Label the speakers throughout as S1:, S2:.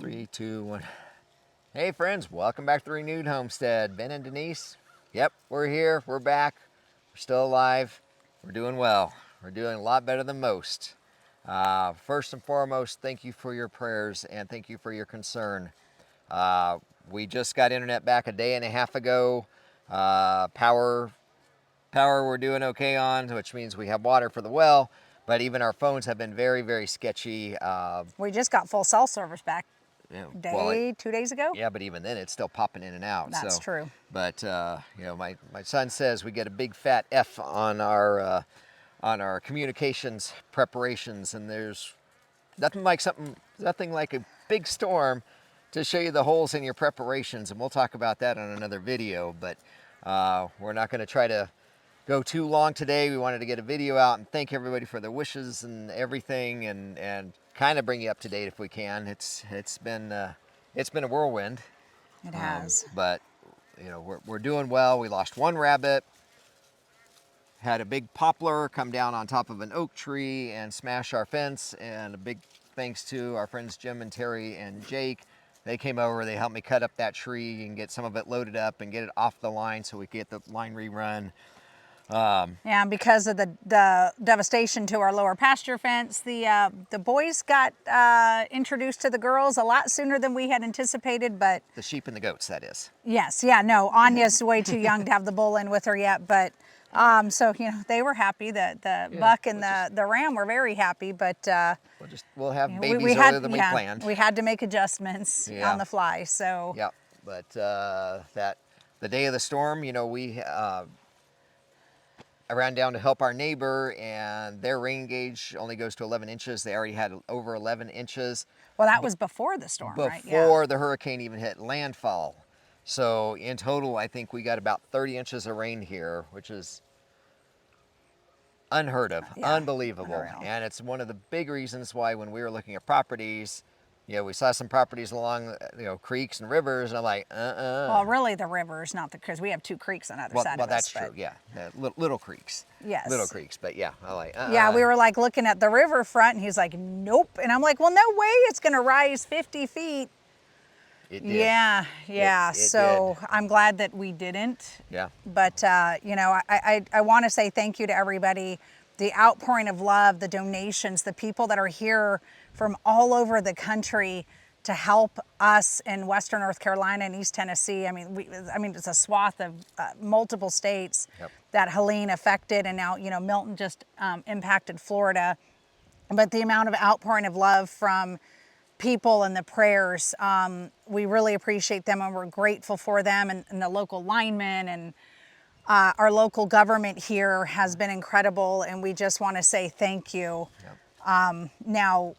S1: 3, 2, 1. Hey friends, welcome back to the Renewed Homestead. Ben and Denise, yep, we're here, we're back, we're still alive, we're doing well. We're doing a lot better than most. First and foremost, thank you for your prayers and thank you for your concern. We just got internet back a day and a half ago. Power we're doing okay on, which means we have water for the well, but even our phones have been very, very sketchy.
S2: We just got full cell service back
S1: Well,
S2: 2 days ago.
S1: yeah, but even then it's still popping in and out.
S2: That's true.
S1: But you know, my son says we get a big fat F on our communications preparations, and there's nothing like a big storm to show you the holes in your preparations, and we'll talk about that on another video. But we're not going to try to go too long today. We wanted to get a video out and thank everybody for their wishes and everything, and kind of bring you up to date if we can. It's been a whirlwind.
S2: It has.
S1: But you know, we're doing well. We lost one rabbit. Had a big poplar come down on top of an oak tree and smash our fence. And a big thanks to our friends Jim and Terry and Jake. They came over. They helped me cut up that tree and get some of it loaded up and get it off the line so we could get the line rerun.
S2: Yeah, and because of the devastation to our lower pasture fence, the boys got introduced to the girls a lot sooner than we had anticipated. But
S1: The sheep and the goats, that is.
S2: yes, yeah, no, Anya's way too young to have the bull in with her yet. But so you know, they were happy. The buck and the ram were very happy. But
S1: We'll have
S2: you know,
S1: babies earlier than we planned.
S2: We had to make adjustments on the fly. So
S1: yeah, but the day of the storm, you know, I ran down to help our neighbor, and their rain gauge only goes to 11 inches. They already had over 11 inches.
S2: well, that was before the storm, right?
S1: Before the hurricane even hit landfall. So in total, I think we got about 30 inches of rain here, which is unheard of, unbelievable.
S2: Unreal.
S1: And it's one of the big reasons why when we were looking at properties, you know, we saw some properties along, you know, creeks and rivers, and I'm like,
S2: Well, really, the rivers, not because we have two creeks on either side of us.
S1: Well, that's true, yeah. Little creeks.
S2: Yes.
S1: Little creeks, but yeah, I like,
S2: Yeah, we were like looking at the riverfront, and he's like, nope. And I'm like, well, no way it's going to rise 50 feet.
S1: It did.
S2: Yeah.
S1: It
S2: So
S1: did.
S2: I'm glad that we didn't.
S1: Yeah.
S2: But, you know, I want to say thank you to everybody, the outpouring of love, the donations, the people that are here from all over the country to help us in Western North Carolina and East Tennessee. I mean, it's a swath of multiple states that Helene affected, and now, you know, Milton just impacted Florida. But the amount of outpouring of love from people and the prayers, we really appreciate them, and we're grateful for them, and the local linemen, and our local government here has been incredible, and we just want to say thank you. Now,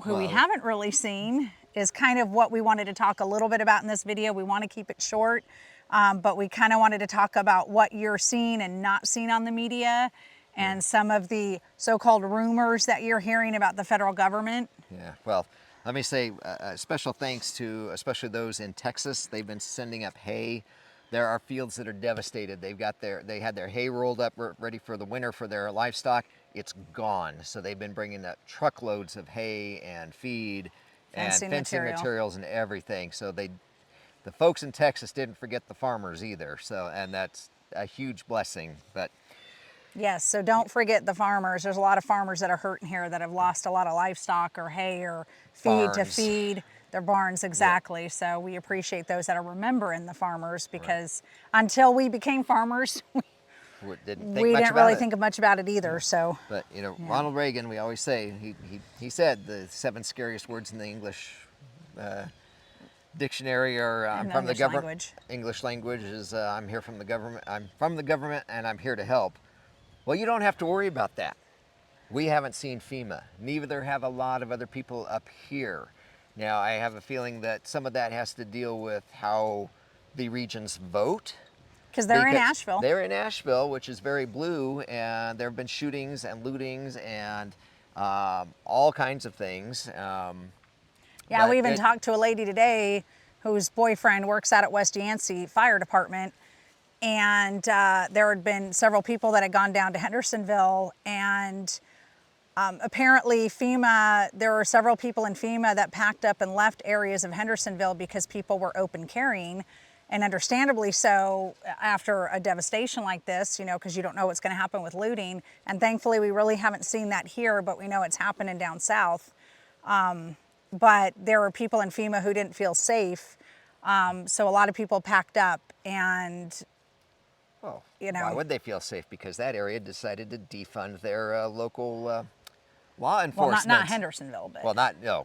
S2: who we haven't really seen is kind of what we wanted to talk a little bit about in this video. We want to keep it short, but we kind of wanted to talk about what you're seeing and not seeing on the media, and some of the so-called rumors that you're hearing about the federal government.
S1: Yeah, well, let me say special thanks to especially those in Texas. They've been sending up hay. There are fields that are devastated. They had their hay rolled up ready for the winter for their livestock. It's gone. So they've been bringing up truckloads of hay and feed and fencing materials and everything. So the folks in Texas didn't forget the farmers either. So, and that's a huge blessing. But
S2: yes, so don't forget the farmers. There's a lot of farmers that are hurting here that have lost a lot of livestock or hay or feed to feed their barns, exactly. Yep. So we appreciate those that are remembering the farmers, because until we became farmers, we didn't really think much about it either. So,
S1: but you know, Ronald Reagan, we always say, he said the 7 scariest words in the English dictionary are I'm from the government. English language is I'm here from the government. I'm from the government and I'm here to help. Well, you don't have to worry about that. We haven't seen FEMA. Neither have a lot of other people up here. Now, I have a feeling that some of that has to deal with how the regions vote.
S2: Because they're in Asheville.
S1: They're in Asheville, which is very blue, and there have been shootings and lootings and all kinds of things.
S2: Yeah, we even talked to a lady today whose boyfriend works out at West Yancey Fire Department, and there had been several people that had gone down to Hendersonville, and Apparently FEMA, there were several people in FEMA that packed up and left areas of Hendersonville because people were open carrying, and understandably so after a devastation like this, you know, because you don't know what's going to happen with looting. And thankfully we really haven't seen that here, but we know it's happening down south. But there were people in FEMA who didn't feel safe. So a lot of people packed up and,
S1: Well,
S2: you know.
S1: why would they feel safe? Because that area decided to defund their local law enforcement.
S2: Well, not Hendersonville, but.
S1: Well,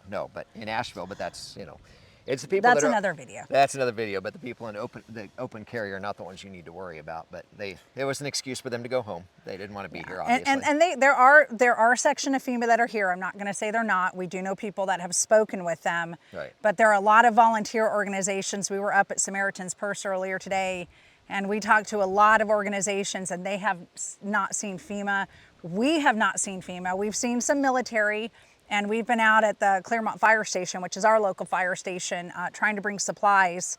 S1: no, but in Asheville. But that's, you know, it's the people.
S2: That's
S1: that are,
S2: another video.
S1: That's another video. But the people in the open carry are not the ones you need to worry about. But it was an excuse for them to go home. They didn't want to be here, obviously.
S2: And there are a section of FEMA that are here. I'm not going to say they're not. We do know people that have spoken with them.
S1: Right.
S2: But there are a lot of volunteer organizations. We were up at Samaritan's Purse earlier today, and we talked to a lot of organizations, and they have not seen FEMA. We have not seen FEMA. We've seen some military, and we've been out at the Claremont Fire Station, which is our local fire station, trying to bring supplies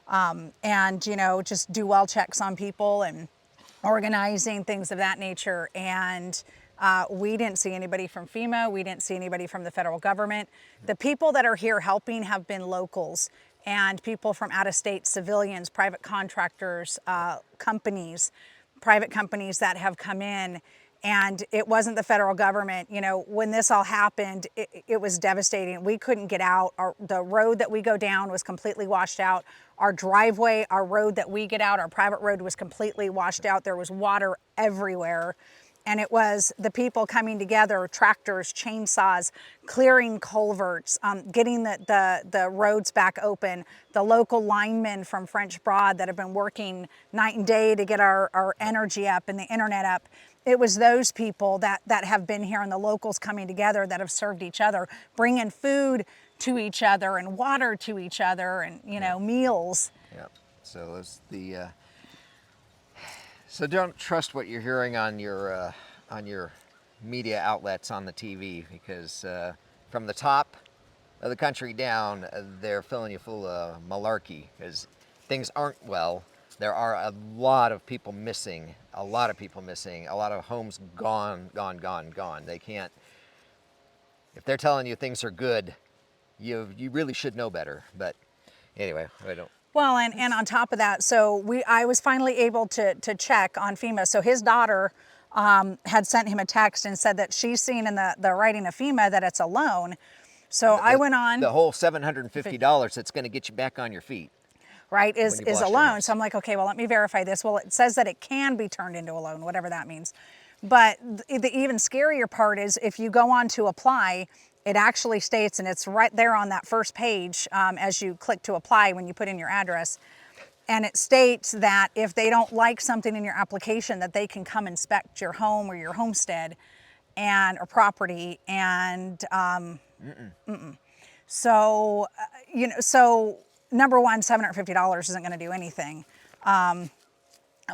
S2: and, you know, just do well checks on people and organizing things of that nature. And we didn't see anybody from FEMA. We didn't see anybody from the federal government. The people that are here helping have been locals and people from out of state, civilians, private contractors, private companies that have come in. And it wasn't the federal government. You know, when this all happened, it was devastating. We couldn't get out. The road that we go down was completely washed out. Our driveway, our road that we get out, our private road was completely washed out. There was water everywhere. And it was the people coming together, tractors, chainsaws, clearing culverts, getting the roads back open, the local linemen from French Broad that have been working night and day to get our energy up and the internet up. It was those people that have been here and the locals coming together that have served each other, bringing food to each other and water to each other and, you know, meals.
S1: Yeah. So it's the... So don't trust what you're hearing on your media outlets on the TV, because from the top of the country down, they're filling you full of malarkey, because things aren't well. There are a lot of people missing, a lot of homes gone. They can't, if they're telling you things are good, you really should know better. But anyway, I don't.
S2: Well, and on top of that, so I was finally able to check on FEMA. So his daughter had sent him a text and said that she's seen in the writing of FEMA that it's a loan. So I went on.
S1: The whole $750 that's going to get you back on your feet.
S2: Right, is a loan. So I'm like, okay, well, let me verify this. Well, it says that it can be turned into a loan, whatever that means. But the even scarier part is if you go on to apply, it actually states, and it's right there on that first page as you click to apply when you put in your address, and it states that if they don't like something in your application, that they can come inspect your home or your homestead or property. And so, you know, so number one, $750 isn't going to do anything.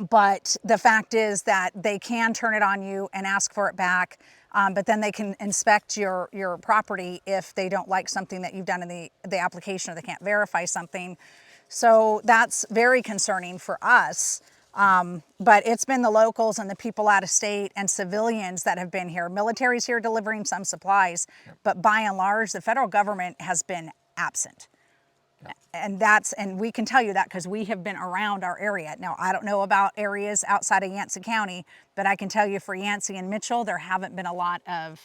S2: But the fact is that they can turn it on you and ask for it back. But then they can inspect your property if they don't like something that you've done in the application, or they can't verify something. So that's very concerning for us. But it's been the locals and the people out of state and civilians that have been here. Military's here delivering some supplies, but by and large, the federal government has been absent. And we can tell you that because we have been around our area. Now, I don't know about areas outside of Yancey County, but I can tell you for Yancey and Mitchell, there haven't been a lot of,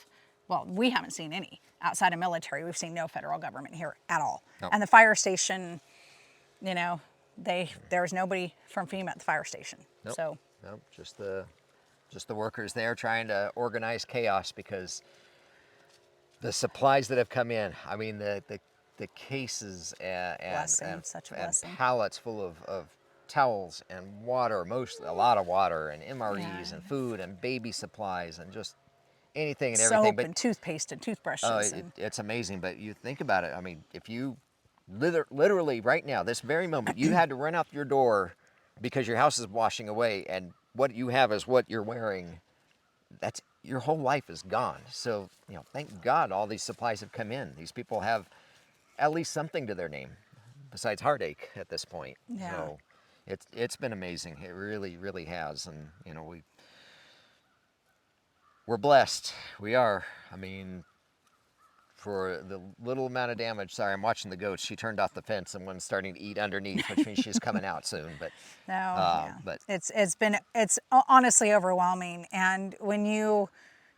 S2: well, we haven't seen any outside of military. We've seen no federal government here at all.
S1: Nope.
S2: And the fire station, you know, there's nobody from FEMA at the fire station.
S1: Nope.
S2: So
S1: nope. Just the workers there trying to organize chaos, because the supplies that have come in, I mean, the cases and pallets full of towels and water, a lot of water, and MREs and food and baby supplies and just anything and everything.
S2: Soap and toothpaste and toothbrushes.
S1: It's amazing, but you think about it. I mean, if you literally right now, this very moment, you had to run out your door because your house is washing away, and what you have is what you're wearing, that's your whole life is gone. So, you know, thank God all these supplies have come in. These people have at least something to their name besides heartache at this point.
S2: Yeah.
S1: So it's been amazing. It really, really has. And, you know, we're blessed. We are. I mean, for the little amount of damage. Sorry, I'm watching the goats. She turned off the fence and one's starting to eat underneath, which means she's coming out soon. But
S2: No, yeah.
S1: but
S2: It's honestly overwhelming. And when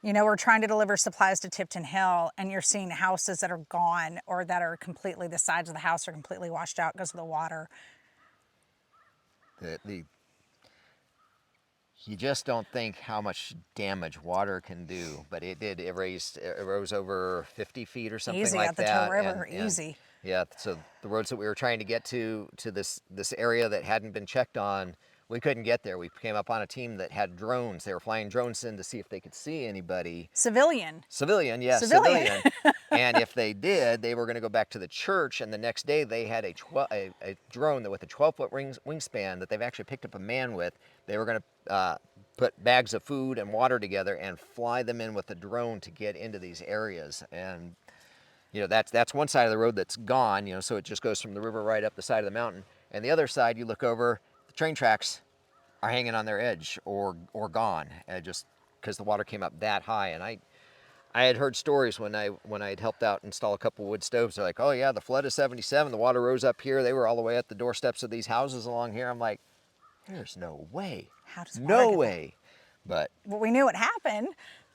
S2: we're trying to deliver supplies to Tipton Hill, and you're seeing houses that are gone or that are completely, the sides of the house are completely washed out because of the water.
S1: the you just don't think how much damage water can do, but it did. It rose over 50 feet or something
S2: Easy
S1: like
S2: at the
S1: that.
S2: Toe River, easy.
S1: Yeah, so the roads that we were trying to get to this area that hadn't been checked on, we couldn't get there. We came up on a team that had drones. They were flying drones in to see if they could see anybody.
S2: Civilian.
S1: Yes, civilian. And if they did, they were going to go back to the church. And the next day, they had a drone with a 12-foot wingspan that they've actually picked up a man with. They were going to put bags of food and water together and fly them in with a drone to get into these areas. And that's one side of the road that's gone. So it just goes from the river right up the side of the mountain. And the other side, you look over, the train tracks are hanging on their edge or gone, just because the water came up that high. And I had heard stories when I had helped out install a couple wood stoves. They're like, oh yeah, the flood of '77, the water rose up here. They were all the way at the doorsteps of these houses along here. I'm like, there's no way.
S2: How does water
S1: no
S2: get
S1: way.
S2: But well, we knew it happened,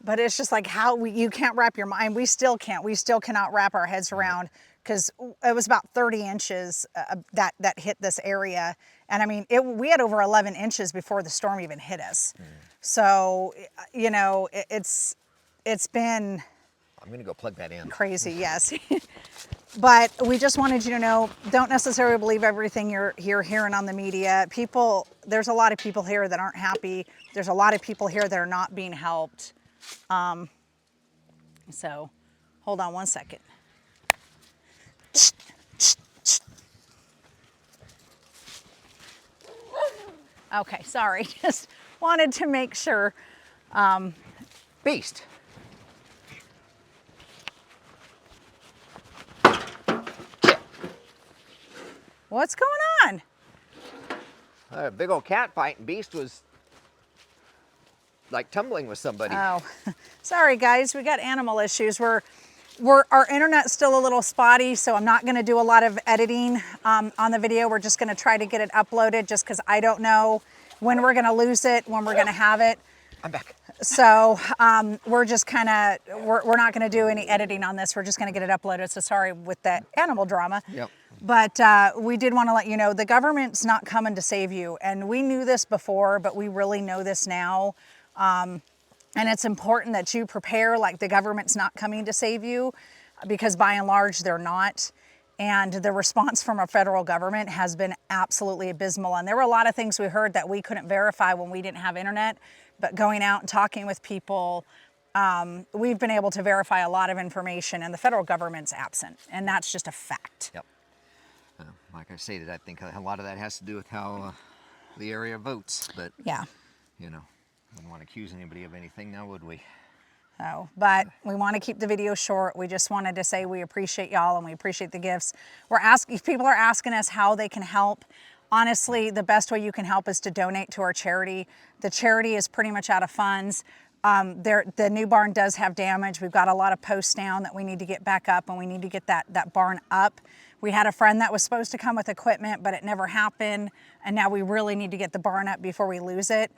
S2: but it's just like you can't wrap your mind. We still can't. We still cannot wrap our heads around, because it was about 30 inches that hit this area. And I mean, we had over 11 inches before the storm even hit us. So, it's been...
S1: I'm going to go plug that in.
S2: Crazy, yes. But we just wanted you to know, don't necessarily believe everything you're hearing on the media. There's a lot of people here that aren't happy. There's a lot of people here that are not being helped. So, hold on one second. Okay, sorry. Just wanted to make sure.
S1: Beast.
S2: What's going on?
S1: A big old cat fight, and Beast was like tumbling with somebody.
S2: Oh, sorry guys, we got animal issues. Our internet's still a little spotty, so I'm not gonna do a lot of editing on the video. We're just gonna try to get it uploaded, just because I don't know when we're gonna lose it, when we're gonna have it.
S1: I'm back.
S2: So we're just we're not gonna do any editing on this. We're just gonna get it uploaded. So sorry with that animal drama.
S1: Yep.
S2: But we did want to let you know, the government's not coming to save you. And we knew this before, but we really know this now. And it's important that you prepare like the government's not coming to save you, because by and large, they're not. And the response from our federal government has been absolutely abysmal. And there were a lot of things we heard that we couldn't verify when we didn't have internet, but going out and talking with people, we've been able to verify a lot of information, and the federal government's absent. And that's just a fact.
S1: Yep. Like I stated, I think a lot of that has to do with how the area votes. But
S2: yeah,
S1: wouldn't want to accuse anybody of anything now, would we?
S2: So, but we want to keep the video short. We just wanted to say we appreciate y'all and we appreciate the gifts. People are asking us how they can help. Honestly, the best way you can help is to donate to our charity. The charity is pretty much out of funds. The new barn does have damage. We've got a lot of posts down that we need to get back up, and we need to get that barn up. We had a friend that was supposed to come with equipment, but it never happened. And now we really need to get the barn up before we lose it.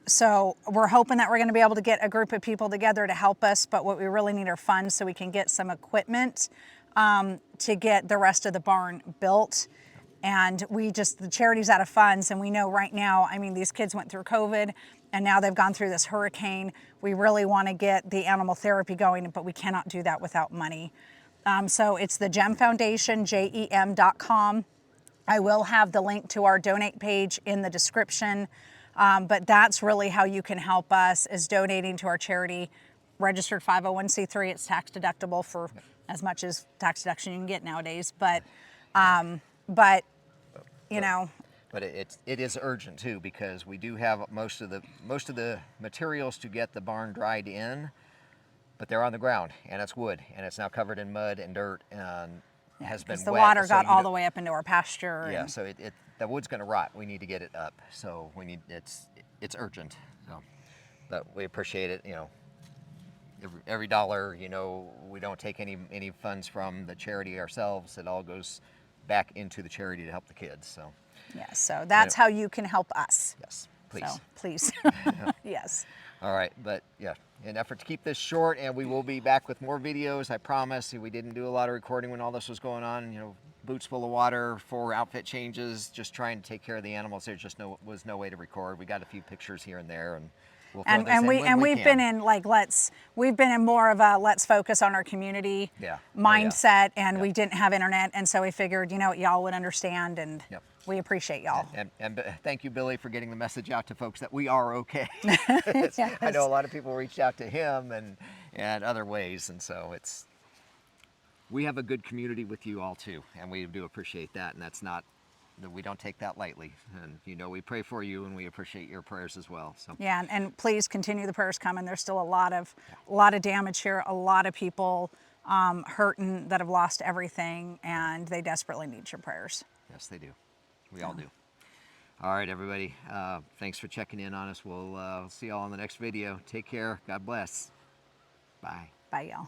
S2: So we're hoping that we're gonna be able to get a group of people together to help us, but what we really need are funds so we can get some equipment to get the rest of the barn built. And the charity's out of funds, and we know right now, I mean, these kids went through COVID, and now they've gone through this hurricane. We really wanna get the animal therapy going, but we cannot do that without money. So it's the GEM Foundation, GEM.com. I will have the link to our donate page in the description, but that's really how you can help us, is donating to our charity. Registered 501c3, it's tax deductible for as much as tax deduction you can get nowadays, but it
S1: is urgent too, because we do have most of the materials to get the barn dried in, but they're on the ground, and it's wood, and it's now covered in mud and dirt, and has been wet.
S2: The water got all the way up into our pasture.
S1: Yeah, so the wood's going to rot. We need to get it up, so it's urgent. So, but we appreciate it. Every dollar, we don't take any funds from the charity ourselves. It all goes back into the charity to help the kids. So
S2: Yes, so that's how you can help us.
S1: yes, please.
S2: So please, yes.
S1: All right, but yeah, in an effort to keep this short, and we will be back with more videos, I promise. We didn't do a lot of recording when all this was going on. Boots full of water, 4 outfit changes, just trying to take care of the animals. There just was no way to record. We got a few pictures here and there, and we'll throw this in when we
S2: we've
S1: can.
S2: been in we've been in more of a let's focus on our community
S1: Yeah.
S2: mindset, and
S1: Yep.
S2: we didn't have internet, and so we figured y'all would understand, and
S1: Yep.
S2: we appreciate y'all.
S1: And thank you, Billy, for getting the message out to folks that we are okay.
S2: Yes.
S1: I know a lot of people reached out to him and other ways, and so we have a good community with you all too, and we do appreciate that, and we don't take that lightly. And we pray for you, and we appreciate your prayers as well. So
S2: Yeah, and please continue the prayers coming. There's still a lot of damage here, a lot of people hurting that have lost everything, and they desperately need your prayers.
S1: yes, they do. We all do. All right, everybody. Thanks for checking in on us. We'll see you all in the next video. Take care. God bless. Bye.
S2: Bye, y'all.